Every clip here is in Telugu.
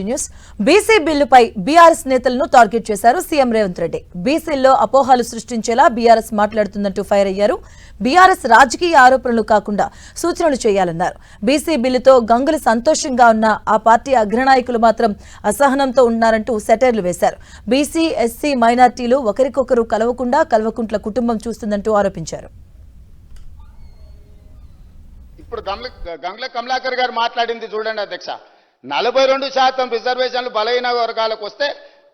న్యూస్ బీసీ బిల్లుపై బీఆర్ఎస్ నేతలను టార్గెట్ చేశారు సీఎం రేవంత్ రెడ్డి. బీసీల్లో అపోహలు సృష్టించేలా బీఆర్ఎస్ మాట్లాడుతుందంటూ ఫైర్ అయ్యారు. బీఆర్ఎస్ రాజకీయ ఆరోపణలు కాకుండా సూచనలు చేయాలన్నారు. బీసీ బిల్లుతో గంగులు సంతోషంగా ఉన్న ఆ పార్టీ అగ్రనాయకులు మాత్రం అసహనంతో ఉన్నారంటూ సెటైర్లు వేశారు. బీసీ ఎస్సీ మైనార్టీలు ఒకరికొకరు కలవకుండా కల్వకుంట్ల కుటుంబం చూస్తుందంటూ ఆరోపించారు. ఇప్పుడు గంగుల కమలాకర్ గారు మాట్లాడింది చూడండి అధ్యక్ష. 42% రిజర్వేషన్లు బలహీన వర్గాలకు వస్తే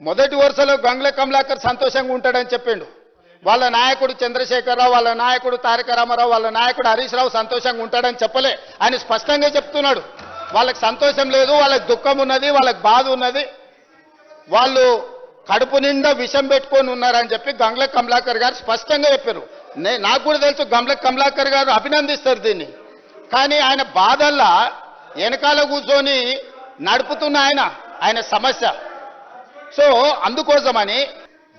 మొదటి వరుసలో గంగుల కమలాకర్ సంతోషంగా ఉంటాడని చెప్పిండు. వాళ్ళ నాయకుడు చంద్రశేఖరరావు, వాళ్ళ నాయకుడు తారక రామారావు, వాళ్ళ నాయకుడు హరీష్ రావు సంతోషంగా ఉంటాడని చెప్పలే. ఆయన స్పష్టంగా చెప్తున్నాడు. వాళ్ళకి సంతోషం లేదు, వాళ్ళకి దుఃఖం ఉన్నది, వాళ్ళకి బాధ ఉన్నది, వాళ్ళు కడుపు నిండా విషం పెట్టుకొని ఉన్నారని చెప్పి గంగుల కమలాకర్ గారు స్పష్టంగా చెప్పారు. నాకు కూడా తెలుసు గంగుల కమలాకర్ గారు అభినందిస్తారు దీన్ని. కానీ ఆయన బాధల్లా వెనకాల కూర్చొని నడుపుతున్న ఆయన సమస్య. సో అందుకోసమని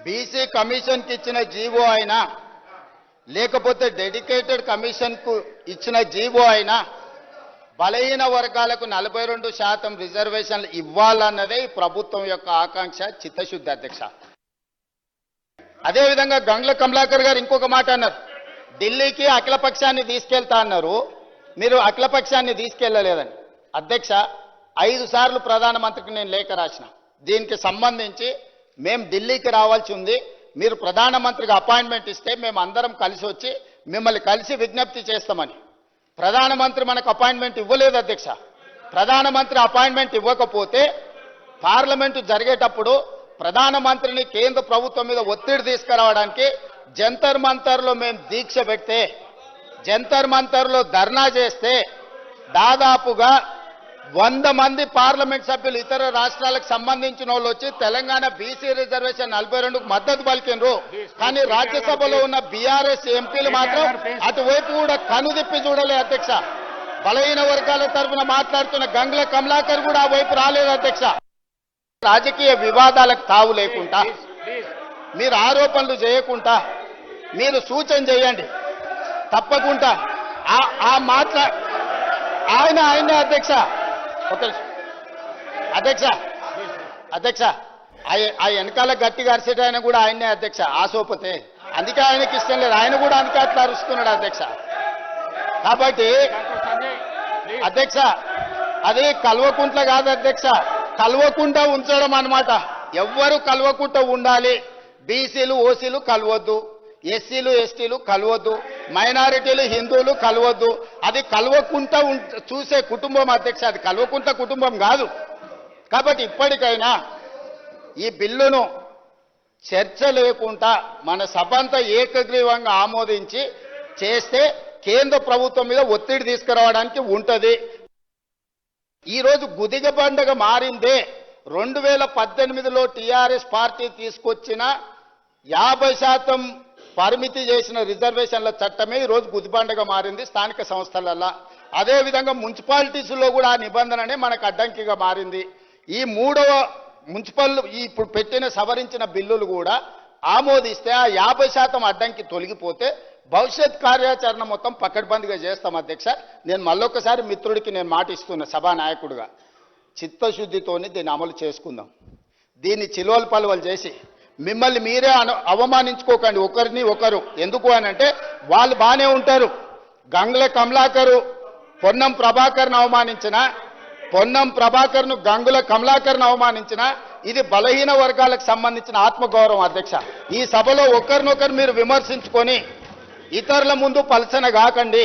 బీసీ కమిషన్కి ఇచ్చిన జీవో అయినా లేకపోతే డెడికేటెడ్ కమిషన్కు ఇచ్చిన జీవో అయినా బలహీన వర్గాలకు 42% రిజర్వేషన్లు ఇవ్వాలన్నదే ఈ ప్రభుత్వం యొక్క ఆకాంక్ష, చిత్తశుద్ధి అధ్యక్ష. అదేవిధంగా గంగుల కమలాకర్ గారు ఇంకొక మాట అన్నారు. ఢిల్లీకి అఖిలపక్షాన్ని తీసుకెళ్తా అన్నారు, మీరు అఖిలపక్షాన్ని తీసుకెళ్లలేదని. అధ్యక్ష, 5 సార్లు ప్రధానమంత్రికి నేను లేఖ రాసిన. దీనికి సంబంధించి మేము ఢిల్లీకి రావాల్సి ఉంది, మీరు ప్రధానమంత్రికి అపాయింట్మెంట్ ఇస్తే మేము అందరం కలిసి వచ్చి మిమ్మల్ని కలిసి విజ్ఞప్తి చేస్తామని. ప్రధానమంత్రి మనకు అపాయింట్మెంట్ ఇవ్వలేదు అధ్యక్ష. ప్రధానమంత్రి అపాయింట్మెంట్ ఇవ్వకపోతే పార్లమెంటు జరిగేటప్పుడు ప్రధానమంత్రిని కేంద్ర ప్రభుత్వం మీద ఒత్తిడి తీసుకురావడానికి జంతర్ మంతర్లో మేము దీక్ష పెడితే, జంతర్ మంతర్లో ధర్నా చేస్తే దాదాపుగా 100 మంది పార్లమెంట్ సభ్యులు ఇతర రాష్ట్రాలకు సంబంధించిన వాళ్ళు వచ్చి తెలంగాణ బీసీ రిజర్వేషన్ 42కు మద్దతు పలికినరు. కానీ రాజ్యసభలో ఉన్న బీఆర్ఎస్ ఎంపీలు మాత్రం అటువైపు కూడా కనుదిప్పి చూడలే అధ్యక్ష. బలహీన వర్గాల తరఫున మాట్లాడుతున్న గంగుల కమలాకర్ కూడా ఆ వైపు రాలేదు అధ్యక్ష. రాజకీయ వివాదాలకు తావు లేకుండా, మీరు ఆరోపణలు చేయకుండా మీరు సూచన చేయండి. తప్పకుండా ఆయనే అధ్యక్ష. అధ్యక్ష ఆ వెనకాల గట్టిగా అరిసేట ఆయన కూడా ఆయనే అధ్యక్ష, ఆసోపతే. అందుకే ఆయనకి ఇష్టం లేదు, ఆయన కూడా అందుకే అట్లా అరుస్తున్నాడు అధ్యక్ష. కాబట్టి అధ్యక్ష అది కల్వకుంట్ల కాదు అధ్యక్ష, కల్వకుండా ఉంచడం అన్నమాట. ఎవ్వరు కల్వకుండా ఉండాలి. బీసీలు ఓసీలు కలవద్దు, ఎస్సీలు ఎస్టీలు కలవద్దు, మైనారిటీలు హిందువులు కలవద్దు. అది కలవకుండా చూసే కుటుంబం అధ్యక్ష, అది కలవకుండా కుటుంబం కాదు. కాబట్టి ఇప్పటికైనా ఈ బిల్లును చర్చ లేకుండా మన సభ అంతా ఏకగ్రీవంగా ఆమోదించి చేస్తే కేంద్ర ప్రభుత్వం మీద ఒత్తిడి తీసుకురావడానికి ఉంటుంది. ఈరోజు గుదిగ పండుగ మారిందే 2018లో టీఆర్ఎస్ పార్టీ తీసుకొచ్చిన 50% పరిమితి చేసిన రిజర్వేషన్ల చట్టమే ఈరోజు గుదిబండగా మారింది స్థానిక సంస్థలల్లో. అదేవిధంగా మున్సిపాలిటీస్లో కూడా ఆ నిబంధననే మనకు అడ్డంకిగా మారింది. ఈ 3వ మున్సిపల్ ఇప్పుడు పెట్టిన సవరించిన బిల్లులు కూడా ఆమోదిస్తే ఆ 50% అడ్డంకి తొలగిపోతే భవిష్యత్ కార్యాచరణ మొత్తం పకడ్బందీగా చేస్తాం అధ్యక్ష. నేను మళ్ళొకసారి మిత్రుడికి నేను మాట ఇస్తున్నా సభానాయకుడిగా, చిత్తశుద్ధితోని దీన్ని అమలు చేసుకుందాం. దీన్ని చిలువలు పలువలు చేసి మిమ్మల్ని మీరే అవమానించుకోకండి ఒకరిని ఒకరు. ఎందుకు అనంటే వాళ్ళు బాగానే ఉంటారు. గంగుల కమలాకరు పొన్నం ప్రభాకర్ను అవమానించిన, పొన్నం ప్రభాకర్ను గంగుల కమలాకర్ను అవమానించిన, ఇది బలహీన వర్గాలకు సంబంధించిన ఆత్మగౌరవం అధ్యక్ష. ఈ సభలో ఒకరినొకరు మీరు విమర్శించుకొని ఇతరుల ముందు పలసన కాకండి.